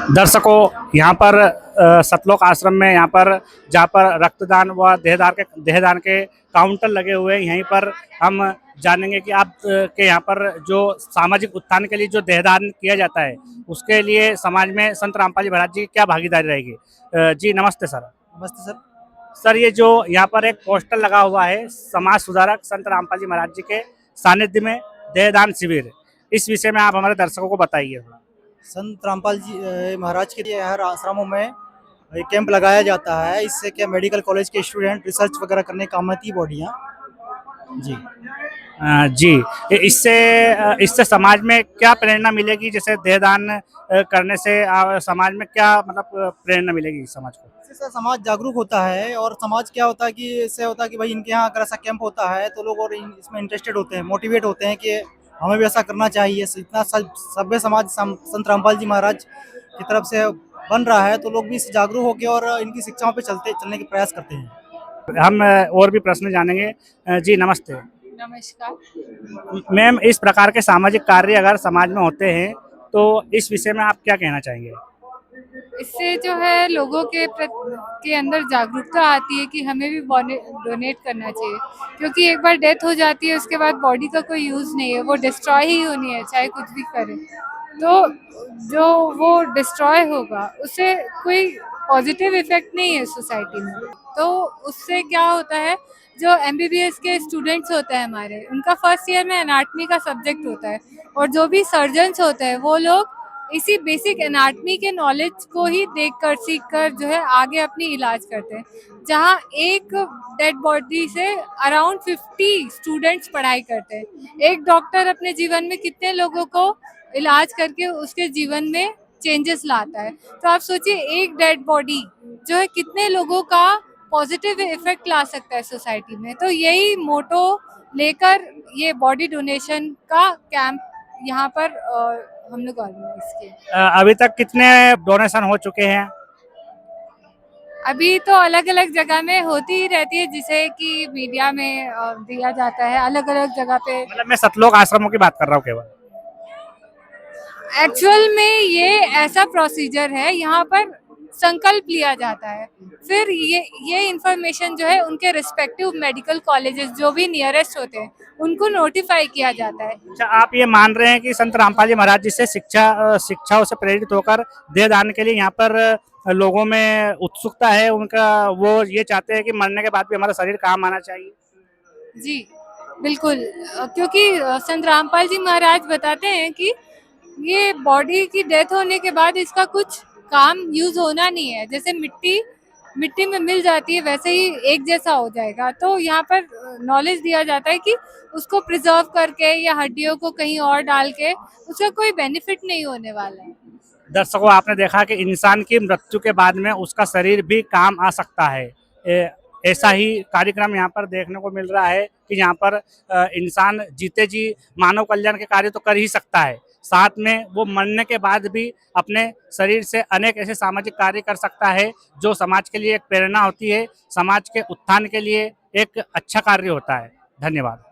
दर्शकों, यहाँ पर सतलोक आश्रम में यहाँ पर जहाँ पर रक्तदान व देहदान के काउंटर लगे हुए हैं, यहीं पर हम जानेंगे कि आप के यहाँ पर जो सामाजिक उत्थान के लिए जो देहदान किया जाता है उसके लिए समाज में संत रामपाल जी महाराज जी की क्या भागीदारी रहेगी। जी नमस्ते सर। नमस्ते सर। सर, ये जो यहाँ पर एक पोस्टर लगा हुआ है समाज सुधारक संत रामपाल जी महाराज जी के सानिध्य में देहदान शिविर, इस विषय में आप हमारे दर्शकों को बताइए। संत रामपाल जी महाराज के लिए हर आश्रमों में एक कैंप लगाया जाता है। इससे क्या मेडिकल कॉलेज के स्टूडेंट रिसर्च वगैरह करने काम आती बॉडियाँ जी। जी, इससे इससे समाज में क्या प्रेरणा मिलेगी? जैसे देहदान करने से समाज में क्या मतलब प्रेरणा मिलेगी समाज को? इससे समाज जागरूक होता है और समाज क्या होता है कि इससे होता है कि भाई इनके यहाँ अगर ऐसा कैंप होता है तो लोग और इसमें इंटरेस्टेड होते हैं, मोटिवेट होते हैं कि हमें भी ऐसा करना चाहिए। इतना सभ्य समाज संत रामपाल जी महाराज की तरफ से बन रहा है तो लोग भी इससे जागरूक होकर और इनकी शिक्षाओं पे चलने के प्रयास करते हैं। हम और भी प्रश्न जानेंगे। जी नमस्ते। नमस्कार। मैम, इस प्रकार के सामाजिक कार्य अगर समाज में होते हैं तो इस विषय में आप क्या कहना चाहेंगे? इससे जो है लोगों के अंदर जागरूकता आती है कि हमें भी डोनेट करना चाहिए, क्योंकि एक बार डेथ हो जाती है उसके बाद बॉडी का कोई यूज़ नहीं है, वो डिस्ट्रॉय ही होनी है चाहे कुछ भी करें। तो जो वो डिस्ट्रॉय होगा उससे कोई पॉजिटिव इफेक्ट नहीं है सोसाइटी में। तो उससे क्या होता है, जो एमबीबीएस के स्टूडेंट्स होते हैं हमारे, उनका फर्स्ट ईयर में एनाटमी का सब्जेक्ट होता है, और जो भी सर्जन्स होते हैं वो लोग इसी बेसिक एनाटमी के नॉलेज को ही देखकर सीखकर जो है आगे अपनी इलाज करते हैं। जहाँ एक डेड बॉडी से अराउंड 50 स्टूडेंट्स पढ़ाई करते हैं। एक डॉक्टर अपने जीवन में कितने लोगों को इलाज करके उसके जीवन में चेंजेस लाता है। तो आप सोचिए एक डेड बॉडी जो है कितने लोगों का पॉजिटिव इफेक्ट ला सकता है सोसाइटी में। तो यही मोटो लेकर ये बॉडी डोनेशन का कैंप यहाँ पर हम लोग ऑर्गेनाइज किए। अभी तक कितने डोनेशन हो चुके हैं? अभी तो अलग अलग जगह में होती ही रहती है, जिसे कि मीडिया में दिया जाता है अलग अलग जगह पे। मतलब मैं सतलोक आश्रमों की बात कर रहा हूँ केवल। एक्चुअल में ये ऐसा प्रोसीजर है, यहाँ पर संकल्प लिया जाता है, फिर ये इंफॉर्मेशन जो है उनके रिस्पेक्टिव मेडिकल कॉलेजेस जो भी नियरेस्ट होते हैं उनको नोटिफाई किया जाता है। अच्छा, आप ये मान रहे हैं कि संत रामपाल जी महाराज जी से शिक्षाओं से प्रेरित होकर देहदान के लिए यहाँ पर लोगों में उत्सुकता है उनका, वो ये चाहते हैं कि मरने के बाद भी हमारा शरीर काम आना चाहिए। जी बिल्कुल, क्योंकि संत रामपाल जी महाराज बताते हैं कि ये बॉडी की डेथ होने के बाद इसका कुछ काम यूज होना नहीं है। जैसे मिट्टी में मिल जाती है वैसे ही एक जैसा हो जाएगा। तो यहाँ पर नॉलेज दिया जाता है कि उसको प्रिजर्व करके या हड्डियों को कहीं और डाल के उसका कोई बेनिफिट नहीं होने वाला है। दर्शकों, आपने देखा कि इंसान की मृत्यु के बाद में उसका शरीर भी काम आ सकता है। ऐसा ही कार्यक्रम यहाँ पर देखने को मिल रहा है कि यहाँ पर इंसान जीते जी मानव कल्याण के कार्य तो कर ही सकता है, साथ में वो मरने के बाद भी अपने शरीर से अनेक ऐसे सामाजिक कार्य कर सकता है जो समाज के लिए एक प्रेरणा होती है, समाज के उत्थान के लिए एक अच्छा कार्य होता है। धन्यवाद।